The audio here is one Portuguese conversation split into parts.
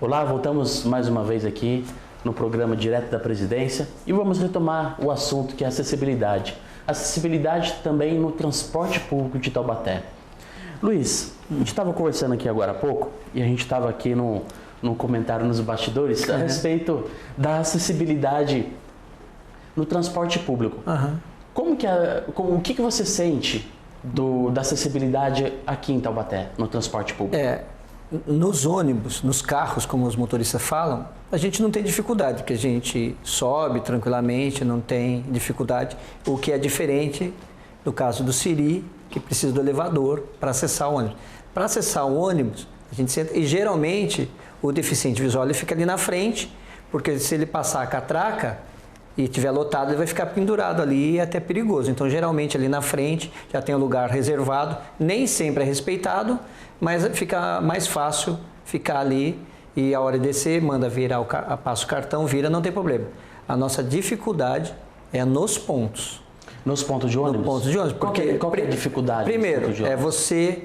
Olá, voltamos mais uma vez aqui no programa Direto da Presidência e vamos retomar o assunto que é a acessibilidade. Acessibilidade também no transporte público de Taubaté. Luiz, a gente estava conversando aqui agora há pouco e a gente estava aqui no comentário nos bastidores a respeito da acessibilidade no transporte público. O que você sente da acessibilidade aqui em Taubaté, no transporte público? Nos ônibus, nos carros, como os motoristas falam, a gente não tem dificuldade, porque a gente sobe tranquilamente, não tem dificuldade. O que é diferente no caso do Siri, que precisa do elevador para acessar o ônibus. Para acessar o ônibus, a gente senta, e geralmente o deficiente visual ele fica ali na frente, porque se ele passar a catraca e estiver lotado, ele vai ficar pendurado ali e é até perigoso. Então, geralmente ali na frente já tem um lugar reservado, nem sempre é respeitado, mas fica mais fácil ficar ali e a hora de descer, manda virar, passa o cartão, vira, não tem problema. A nossa dificuldade é nos pontos. Nos pontos de ônibus? Nos pontos de ônibus. Porque, qual é a dificuldade? Primeiro, é você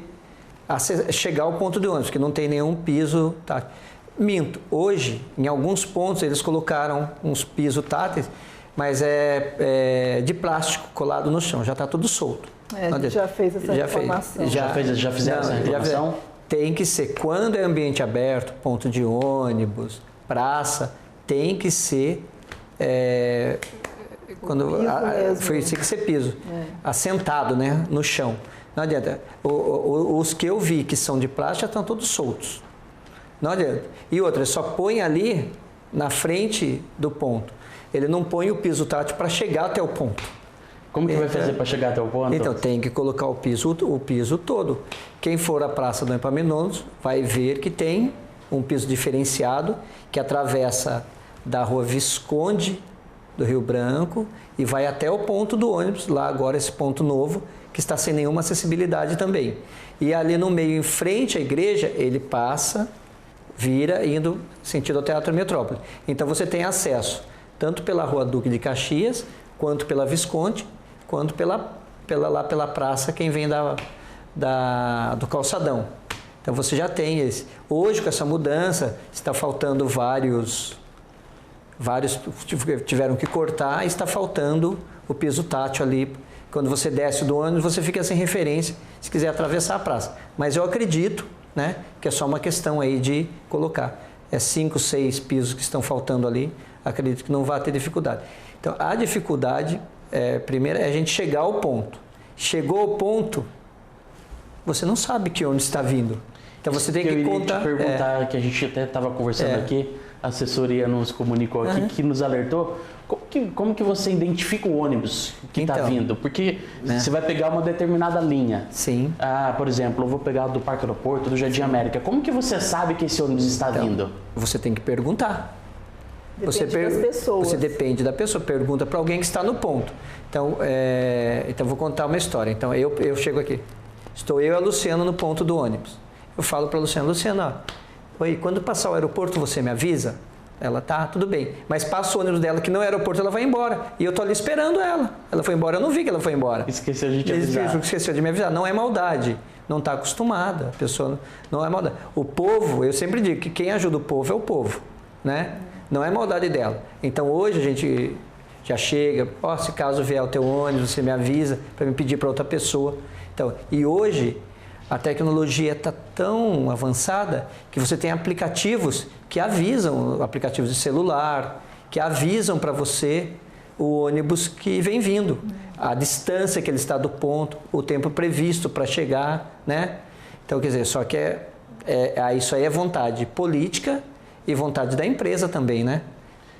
chegar ao ponto de ônibus, que não tem nenhum piso tátil. Minto, hoje, em alguns pontos, eles colocaram uns pisos táteis, mas é de plástico colado no chão, já está tudo solto. A gente já fez essa informação. Já fizeram essa reclamação? Tem que ser, quando é ambiente aberto, ponto de ônibus, praça, tem que ser, tem que ser piso, assentado, né, no chão. Não adianta. Os que eu vi que são de plástico já estão todos soltos. Não adianta. E outra, ele só põe ali na frente do ponto. Ele não põe o piso tátil para chegar até o ponto. Como que vai fazer para chegar até o ponto? Então, tem que colocar o piso todo. Quem for à Praça do Epaminondas vai ver que tem um piso diferenciado que atravessa da Rua Visconde do Rio Branco e vai até o ponto do ônibus, lá agora esse ponto novo, que está sem nenhuma acessibilidade também. E ali no meio, em frente à igreja, ele passa, vira, indo sentido ao Teatro Metrópole. Então, você tem acesso tanto pela Rua Duque de Caxias, quanto pela Visconde, quanto pela praça, quem vem do calçadão. Então você já tem esse. Hoje, com essa mudança, está faltando vários tiveram que cortar e está faltando o piso tátil ali. Quando você desce do ônibus, você fica sem referência se quiser atravessar a praça. Mas eu acredito, né, que é só uma questão aí de colocar. 5, 6 pisos que estão faltando ali, acredito que não vai ter dificuldade. Então, a dificuldade, primeiro, é a gente chegar ao ponto. Chegou ao ponto, você não sabe que ônibus está vindo. Então, você tem que contar... Eu ia te perguntar, que a gente até estava conversando aqui, a assessoria nos comunicou aqui, que nos alertou. Como que você identifica o ônibus que está vindo? Porque você vai pegar uma determinada linha. Sim. Por exemplo, eu vou pegar do Parque Aeroporto, do Jardim América. Como que você sabe que esse ônibus está vindo? Você tem que perguntar. Depende das pessoas. Você depende da pessoa, pergunta para alguém que está no ponto. Então, vou contar uma história. Então, eu chego aqui, estou eu e a Luciana no ponto do ônibus. Eu falo para a Luciana, oi, quando passar o aeroporto você me avisa? Ela, tá, tudo bem. Mas passa o ônibus dela que não é aeroporto, ela vai embora. E eu tô ali esperando ela. Ela foi embora, eu não vi que ela foi embora. Esqueceu de te avisar. Esqueceu de me avisar. Não é maldade. Não está acostumada. A pessoa não é maldade. O povo, eu sempre digo que quem ajuda o povo é o povo, né? Não é maldade dela. Então hoje a gente já chega, se caso vier o teu ônibus, você me avisa para me pedir para outra pessoa. Então, e hoje a tecnologia está tão avançada que você tem aplicativos que avisam, aplicativos de celular, que avisam para você o ônibus que vem vindo, a distância que ele está do ponto, o tempo previsto para chegar, né? Então, quer dizer, só que isso aí é vontade política e vontade da empresa também, né?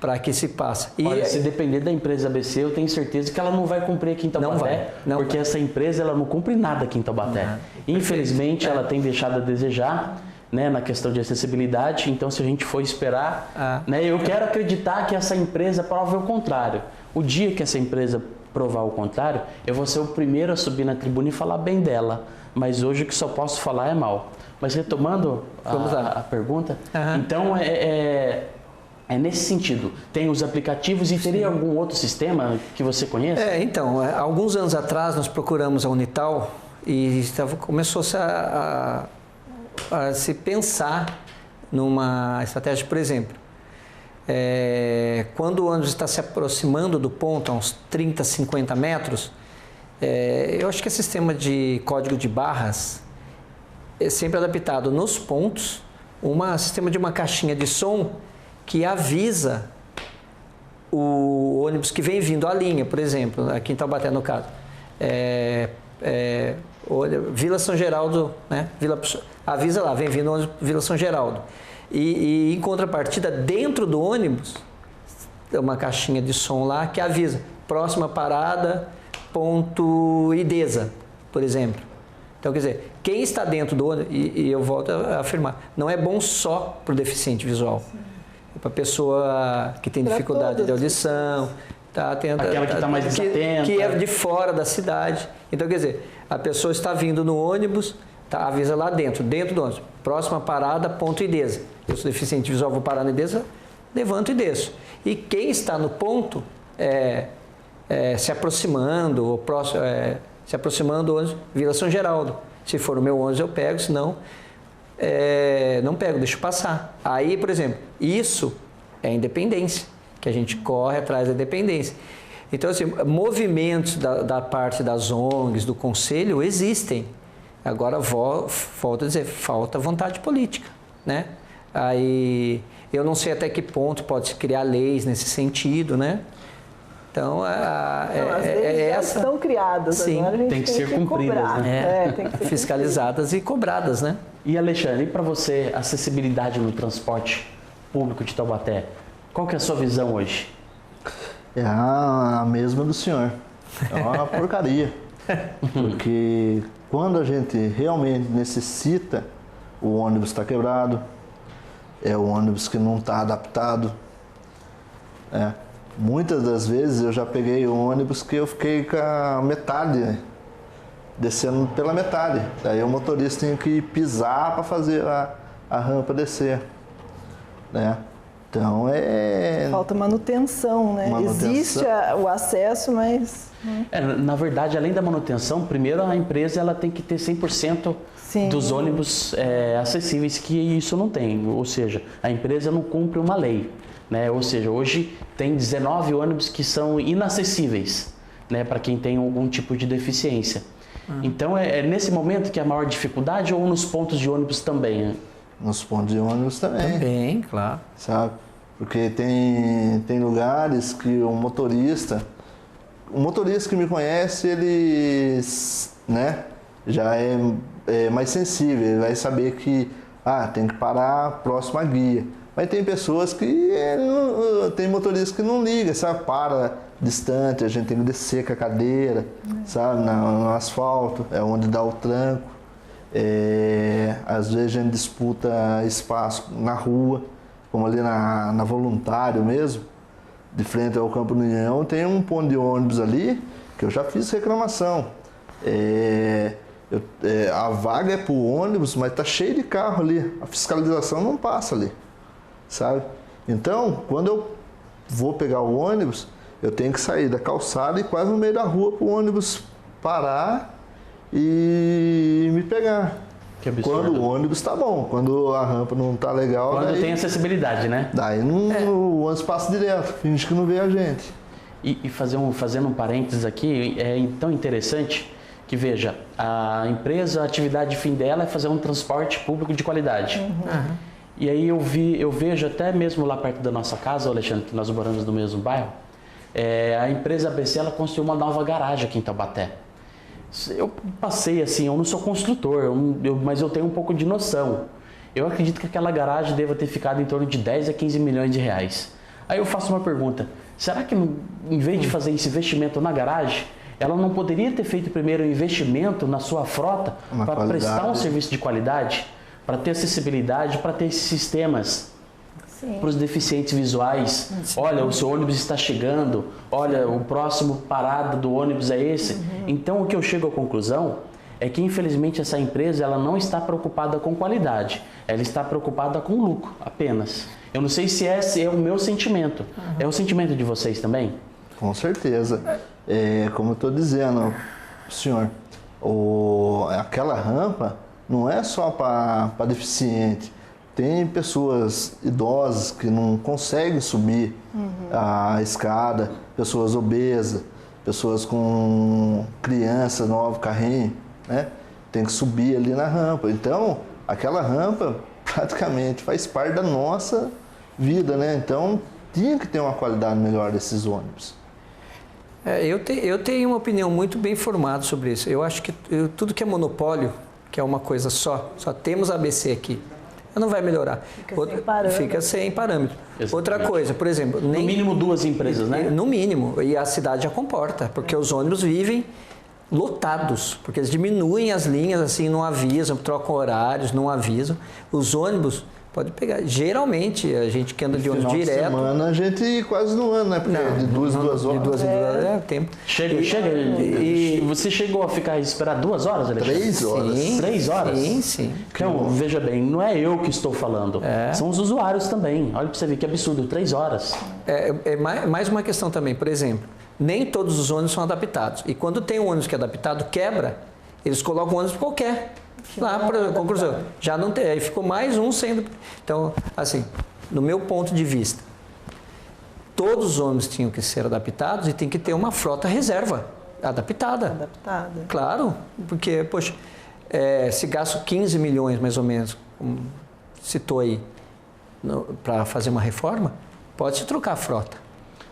Para que se passe. Olha, se depender da empresa ABC, eu tenho certeza que ela não vai cumprir aqui em Taubaté, porque essa empresa ela não cumpre nada aqui em Taubaté. Infelizmente, ela tem deixado a desejar, né, na questão de acessibilidade. Então, se a gente for esperar, né, eu quero acreditar que essa empresa prove o contrário. O dia que essa empresa provar o contrário, eu vou ser o primeiro a subir na tribuna e falar bem dela. Mas hoje o que só posso falar é mal. Mas retomando a pergunta, então é nesse sentido. Tem os aplicativos e teria algum outro sistema que você conheça? Então, alguns anos atrás nós procuramos a Unital e começou-se a se pensar numa estratégia, por exemplo, quando o ônibus está se aproximando do ponto, a uns 30, 50 metros, eu acho que o sistema de código de barras é sempre adaptado nos pontos, sistema de uma caixinha de som que avisa o ônibus que vem vindo a linha, por exemplo, aqui em Taubaté no caso, Vila São Geraldo, né? Avisa lá, vem vindo o ônibus Vila São Geraldo. E em contrapartida, dentro do ônibus, tem uma caixinha de som lá que avisa, próxima parada, ponto Idesa, por exemplo. Então, quer dizer, quem está dentro do ônibus, e eu volto a afirmar, não é bom só para o deficiente visual. É para a pessoa que tem dificuldade de audição, aquela que está mais desatenta, que é de fora da cidade. Então, quer dizer, a pessoa está vindo no ônibus, avisa lá dentro do ônibus, próxima parada, ponto Idesa. Eu sou deficiente visual, vou parar no Idesa, levanto e desço. E quem está no ponto, se aproximando, ou próximo, se aproximando do ônibus, Vila São Geraldo. Se for o meu ônibus, eu pego, senão não pego, deixo passar. Aí, por exemplo, isso é independência, que a gente corre atrás da dependência. Então, assim, movimentos da parte das ONGs, do Conselho, existem. Agora, volto a dizer, falta vontade política, né? Aí, eu não sei até que ponto pode se criar leis nesse sentido, né? Então, as leis já estão criadas, sim, agora a gente tem que ser cumpridas, né? Tem que ser fiscalizadas e cobradas, né? E Alexandre, e para você, acessibilidade no transporte público de Taubaté, qual que é a sua visão hoje? É a mesma do senhor. É uma porcaria. Porque quando a gente realmente necessita, o ônibus está quebrado, é o ônibus que não está adaptado. Muitas das vezes eu já peguei um ônibus que eu fiquei com a metade, né? Descendo pela metade. Daí o motorista tinha que pisar para fazer a rampa descer, né? Então falta manutenção, né? Existe o acesso, mas... na verdade, além da manutenção, primeiro a empresa ela tem que ter 100% dos ônibus acessíveis, que isso não tem. Ou seja, a empresa não cumpre uma lei, né? Ou seja, hoje tem 19 ônibus que são inacessíveis, né, para quem tem algum tipo de deficiência. Então, é nesse momento que é a maior dificuldade, ou nos pontos de ônibus também? Nos pontos de ônibus também. Também, claro. Sabe? Porque tem lugares que o motorista que me conhece, ele, né, já é mais sensível, ele vai saber que tem que parar próximo à guia. Mas tem pessoas que tem motoristas que não ligam, sabe? Para distante, a gente tem que descer com a cadeira, sabe? No asfalto, é onde dá o tranco. Às vezes a gente disputa espaço na rua, como ali na Voluntário mesmo, de frente ao Campo do União, tem um ponto de ônibus ali que eu já fiz reclamação. A vaga é para o ônibus, mas está cheio de carro ali, a fiscalização não passa ali, sabe? Então, quando eu vou pegar o ônibus, eu tenho que sair da calçada e quase no meio da rua para o ônibus parar e me pegar. Que absurdo. Quando o ônibus está bom, quando a rampa não está legal... Quando tem acessibilidade, né? Daí o ônibus passa direto, finge que não vê a gente. E fazendo um parênteses aqui, é tão interessante que, veja, a empresa, a atividade fim dela é fazer um transporte público de qualidade. E aí eu vejo até mesmo lá perto da nossa casa, Alexandre, que nós moramos no mesmo bairro, a empresa ABC ela construiu uma nova garagem aqui em Taubaté. Eu passei assim, eu não sou construtor, mas eu tenho um pouco de noção. Eu acredito que aquela garagem deva ter ficado em torno de 10 a 15 milhões de reais. Aí eu faço uma pergunta, será que em vez de fazer esse investimento na garagem, ela não poderia ter feito primeiro um investimento na sua frota para prestar um serviço de qualidade, para ter acessibilidade, para ter esses sistemas para os deficientes visuais? Olha, o seu ônibus está chegando, olha, o próximo parada do ônibus é esse. Então, o que eu chego à conclusão é que, infelizmente, essa empresa ela não está preocupada com qualidade, ela está preocupada com lucro apenas. Eu não sei se esse é o meu sentimento. É o sentimento de vocês também? Com certeza. Como eu estou dizendo, senhor, aquela rampa não é só para deficiente. Tem pessoas idosas que não conseguem subir a escada, pessoas obesas, pessoas com criança, novo carrinho, né? Tem que subir ali na rampa. Então, aquela rampa praticamente faz parte da nossa vida, né? Então, tinha que ter uma qualidade melhor desses ônibus. Eu tenho uma opinião muito bem formada sobre isso. Eu acho que tudo que é monopólio, que é uma coisa só temos ABC aqui, não vai melhorar. Fica sem parâmetro. Exatamente. Outra coisa, por exemplo... No mínimo 2 empresas, né? No mínimo. E a cidade já comporta, porque os ônibus vivem lotados, porque eles diminuem as linhas, assim, não avisam, trocam horários, não avisam. Os ônibus... Pode pegar. Geralmente, a gente que anda de ônibus direto... semana a gente quase não anda, né? Porque de 2 em 2 horas. De 2 em 2 horas é tempo. E você chegou a ficar esperar 2 horas, Alexandre? 3 horas. Sim, 3 horas? Sim. Então, veja bem, não é eu que estou falando, são os usuários também. Olha para você ver que absurdo, 3 horas. É mais uma questão também, por exemplo, nem todos os ônibus são adaptados. E quando tem um ônibus que é adaptado, quebra, eles colocam um ônibus qualquer. Lá para conclusão, já não tem, aí ficou mais um sendo. Então, assim, no meu ponto de vista, todos os ônibus tinham que ser adaptados e tem que ter uma frota reserva adaptada. Adaptada. Claro, porque, poxa, se gasto 15 milhões mais ou menos, como citou aí, para fazer uma reforma, pode-se trocar a frota.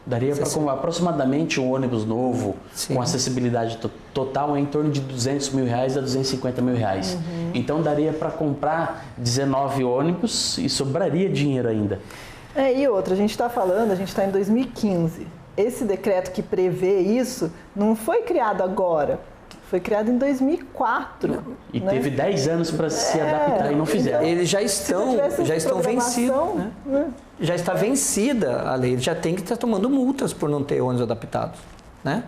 Daria para aproximadamente um ônibus novo, com acessibilidade total, em torno de R$200 mil a R$250 mil. Então daria para comprar 19 ônibus e sobraria dinheiro ainda. E outra, a gente está em 2015. Esse decreto que prevê isso não foi criado agora, foi criado em 2004. E teve 10 anos para se adaptar e não fizeram. Então, eles já estão vencidos, né? Já está vencida a lei, eles já tem que estar tomando multas por não ter ônibus adaptados, né?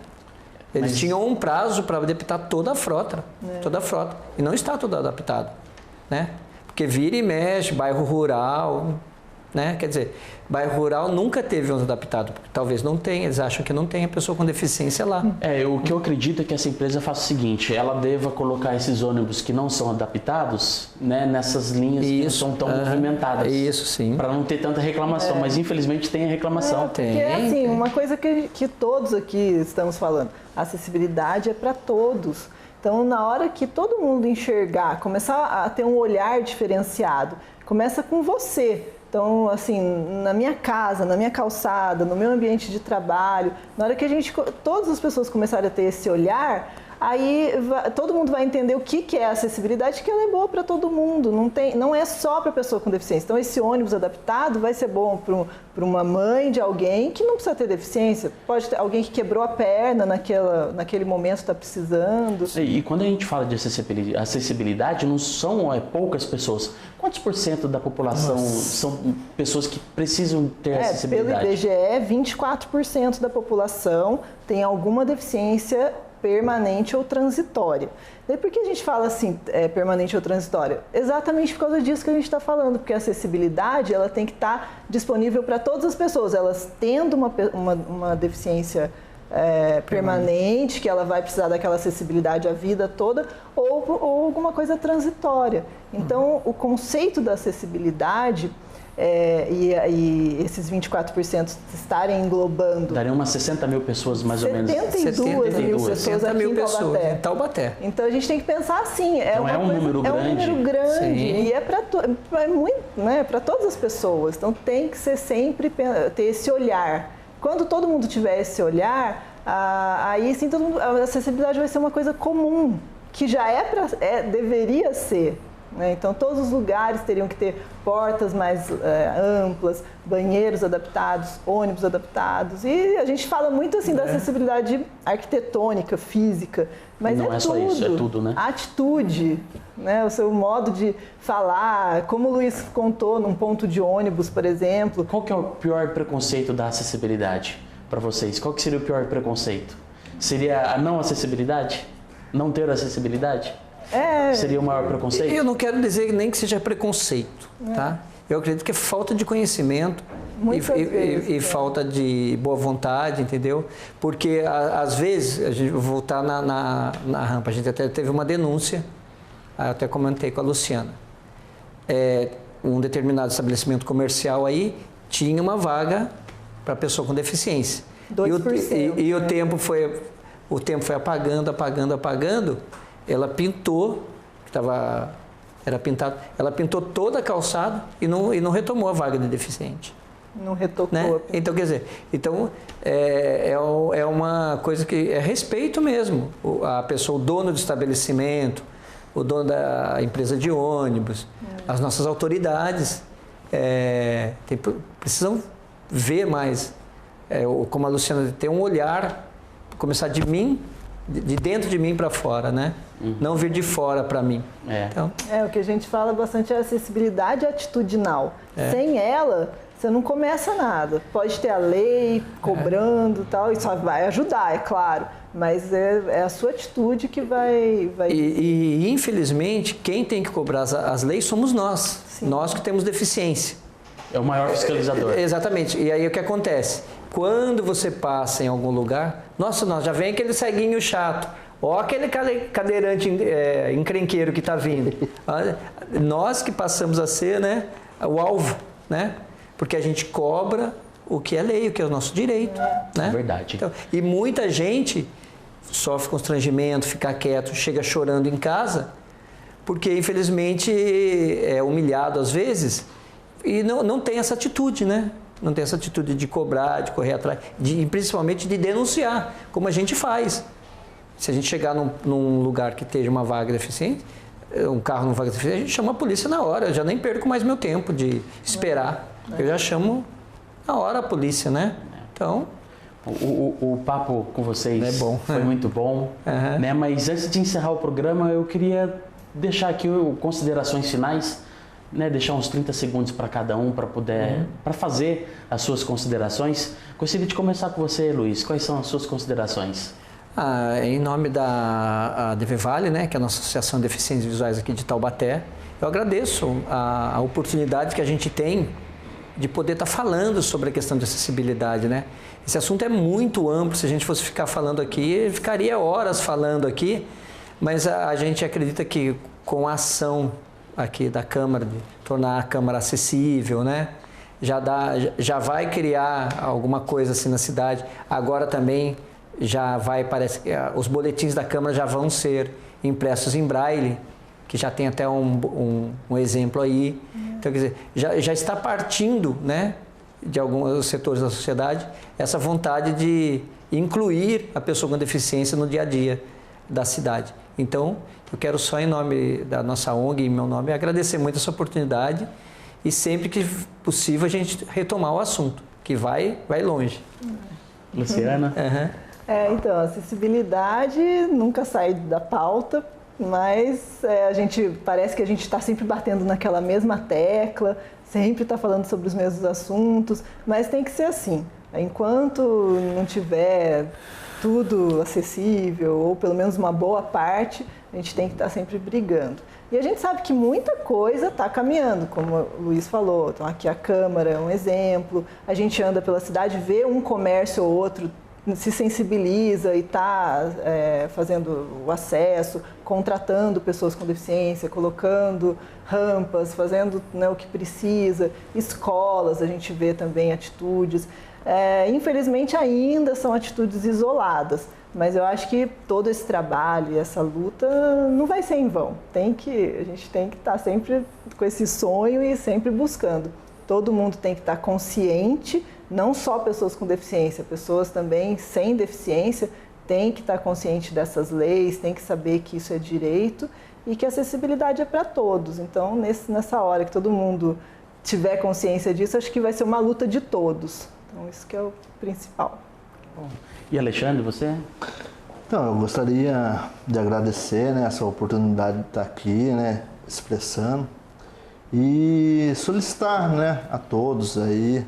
Eles tinham um prazo para adaptar toda a frota, e não está tudo adaptado, né? Porque vira e mexe, bairro rural, né? Quer dizer, bairro rural nunca teve ônibus adaptado, porque talvez não tenha, eles acham que não tem a pessoa com deficiência lá. O que eu acredito é que essa empresa faça o seguinte, ela deva colocar esses ônibus que não são adaptados, né, nessas linhas que não são tão movimentadas. Isso, sim. Para não ter tanta reclamação, mas infelizmente tem a reclamação. Porque assim, uma coisa que todos aqui estamos falando, a acessibilidade é para todos. Então, na hora que todo mundo enxergar, começar a ter um olhar diferenciado, começa com você. Então, assim, na minha casa, na minha calçada, no meu ambiente de trabalho, na hora que todas as pessoas começarem a ter esse olhar, aí todo mundo vai entender o que é acessibilidade, que ela é boa para todo mundo, não é só para pessoa com deficiência. Então, esse ônibus adaptado vai ser bom para uma mãe de alguém que não precisa ter deficiência. Pode ter alguém que quebrou a perna naquele momento, está precisando. E quando a gente fala de acessibilidade, não são poucas pessoas. Quantos % da população são pessoas que precisam ter acessibilidade? Pelo IBGE, 24% da população tem alguma deficiência permanente ou transitória. Daí por que a gente fala assim, permanente ou transitória? Exatamente por causa disso que a gente está falando, porque a acessibilidade ela tem que estar disponível para todas as pessoas, elas tendo uma deficiência permanente, que ela vai precisar daquela acessibilidade a vida toda, ou alguma coisa transitória. Então, o conceito da acessibilidade e esses 24% estarem englobando... Daria umas 60 mil pessoas, mais ou menos. 72 mil pessoas aqui em Taubaté. Então, a gente tem que pensar assim. Um número grande. É um número grande. Sim. E é para todas as pessoas. Então, tem que ser sempre ter esse olhar. Quando todo mundo tiver esse olhar, aí sim a acessibilidade vai ser uma coisa comum, que já deveria ser. Né? Então, todos os lugares teriam que ter portas mais amplas, banheiros adaptados, ônibus adaptados. E a gente fala muito assim da acessibilidade arquitetônica, física, mas não é só isso, é tudo, né? A atitude, né? O seu modo de falar, como o Luiz contou num ponto de ônibus, por exemplo. Qual que é o pior preconceito da acessibilidade para vocês? Qual que seria o pior preconceito? Seria a não acessibilidade? Não ter acessibilidade? Seria o maior preconceito? Eu não quero dizer nem que seja preconceito, tá? Eu acredito que é falta de conhecimento e falta de boa vontade, entendeu? Porque às vezes, a gente voltar na rampa, a gente até teve uma denúncia, eu até comentei com a Luciana. um determinado estabelecimento comercial aí tinha uma vaga para pessoa com deficiência. 2%, e o tempo foi apagando. Ela pintou, era pintado, ela pintou toda a calçada e não retomou a vaga de deficiente. Não retocou. Né? Então, quer dizer, é uma coisa que é respeito mesmo. A pessoa, o dono do estabelecimento, o dono da empresa de ônibus, as nossas autoridades precisam ver mais, como a Luciana, ter um olhar, começar de mim, de dentro de mim para fora, né? Não vir de fora para mim. Então, o que a gente fala bastante é a acessibilidade atitudinal. Sem ela, você não começa nada. Pode ter a lei cobrando e tal, isso vai ajudar, é claro. Mas é a sua atitude que vai... E infelizmente, quem tem que cobrar as leis somos nós. Sim. Nós que temos deficiência. É o maior fiscalizador. Exatamente. E aí o que acontece? Quando você passa em algum lugar, nossa, já vem aquele ceguinho chato. Ó aquele cadeirante encrenqueiro que está vindo. Nós que passamos a ser, né, o alvo, né? Porque a gente cobra o que é lei, o que é o nosso direito. Né? É verdade. Então, e muita gente sofre constrangimento, fica quieto, chega chorando em casa, porque infelizmente é humilhado às vezes e não tem essa atitude, né? Não tem essa atitude de cobrar, de correr atrás, principalmente de denunciar, como a gente faz. Se a gente chegar num lugar que esteja uma vaga deficiente, um carro numa vaga deficiente, a gente chama a polícia na hora. Eu já nem perco mais meu tempo de esperar. Eu já chamo na hora a polícia, né? Então... O papo com vocês é bom. Foi muito bom, né? Mas antes de encerrar o programa, eu queria deixar aqui considerações finais, né? Deixar uns 30 segundos para cada um para fazer as suas considerações. Gostaria de começar com você, Luiz. Quais são as suas considerações? Em nome da DV Vale, né, que é a nossa Associação de Deficientes Visuais aqui de Taubaté, eu agradeço a oportunidade que a gente tem de poder estar falando sobre a questão de acessibilidade, né? Esse assunto é muito amplo, se a gente fosse ficar falando aqui, ficaria horas falando aqui, mas a gente acredita que com a ação aqui da Câmara, de tornar a Câmara acessível, né? Já vai criar alguma coisa assim na cidade. Agora também parece que os boletins da Câmara já vão ser impressos em braille, que já tem até um exemplo aí. Então, quer dizer, já está partindo, né, de alguns setores da sociedade, essa vontade de incluir a pessoa com deficiência no dia a dia da cidade. Então, eu quero só, em nome da nossa ONG, em meu nome, agradecer muito essa oportunidade e sempre que possível a gente retomar o assunto, que vai longe. Luciana? Então, a acessibilidade nunca sai da pauta, mas parece que a gente está sempre batendo naquela mesma tecla, sempre está falando sobre os mesmos assuntos, mas tem que ser assim. Enquanto não tiver tudo acessível, ou pelo menos uma boa parte, a gente tem que estar sempre brigando. E a gente sabe que muita coisa está caminhando, como o Luiz falou. Então, aqui a Câmara é um exemplo, a gente anda pela cidade, vê um comércio ou outro, se sensibiliza e está fazendo o acesso, contratando pessoas com deficiência, colocando rampas, fazendo, né, o que precisa. Escolas, a gente vê também atitudes. Infelizmente ainda são atitudes isoladas, mas eu acho que todo esse trabalho e essa luta não vai ser em vão. A gente tem que estar sempre com esse sonho e sempre buscando. Todo mundo tem que estar consciente, não só pessoas com deficiência, pessoas também sem deficiência têm que estar consciente dessas leis, têm que saber que isso é direito e que a acessibilidade é para todos. Então, nessa hora que todo mundo tiver consciência disso, acho que vai ser uma luta de todos. Então, isso que é o principal. Bom. E Alexandre, você? Então, eu gostaria de agradecer, né, essa oportunidade de estar aqui, né, expressando e solicitar, né, a todos aí,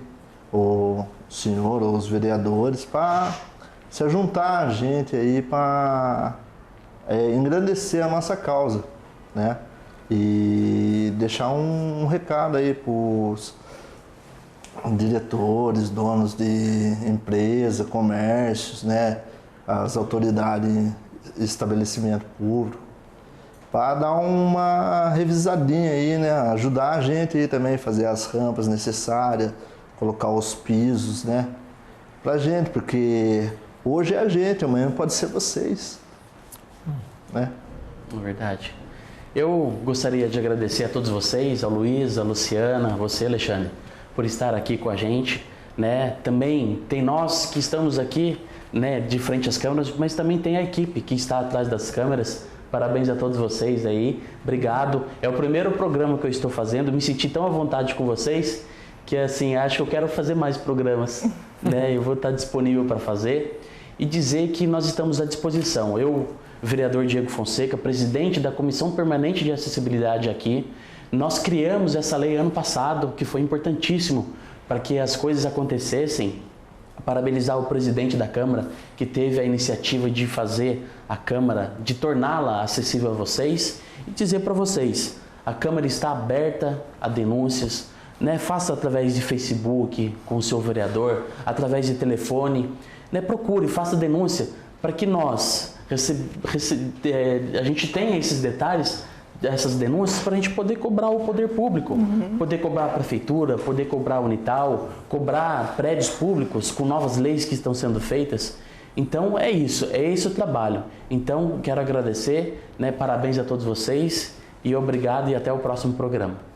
o senhor ou os vereadores, para se juntar a gente aí para engrandecer a nossa causa, né? E deixar um recado aí para os diretores, donos de empresa, comércios, né? As autoridades de estabelecimento público, para dar uma revisadinha aí, né? Ajudar a gente aí também, fazer as rampas necessárias, colocar os pisos, né? Pra gente, porque hoje é a gente, amanhã pode ser vocês, né? É verdade. Eu gostaria de agradecer a todos vocês, a Luiz, a Luciana, você, Alexandre, por estar aqui com a gente, né? Também tem nós que estamos aqui, né, de frente às câmeras, mas também tem a equipe que está atrás das câmeras. Parabéns a todos vocês aí, obrigado. É o primeiro programa que eu estou fazendo, me senti tão à vontade com vocês que assim, acho que eu quero fazer mais programas, né? Eu vou estar disponível para fazer e dizer que nós estamos à disposição. Eu, vereador Diego Fonseca, presidente da Comissão Permanente de Acessibilidade aqui, nós criamos essa lei ano passado, que foi importantíssimo para que as coisas acontecessem. Parabenizar o presidente da Câmara, que teve a iniciativa de fazer a Câmara, de torná-la acessível a vocês e dizer para vocês, a Câmara está aberta a denúncias, né? Faça através de Facebook com o seu vereador, através de telefone, né? Procure, faça denúncia para que nós, a gente tenha esses detalhes, essas denúncias para a gente poder cobrar o poder público, poder cobrar a prefeitura, poder cobrar a Unital, cobrar prédios públicos com novas leis que estão sendo feitas. Então é isso o trabalho. Então quero agradecer, né, parabéns a todos vocês e obrigado e até o próximo programa.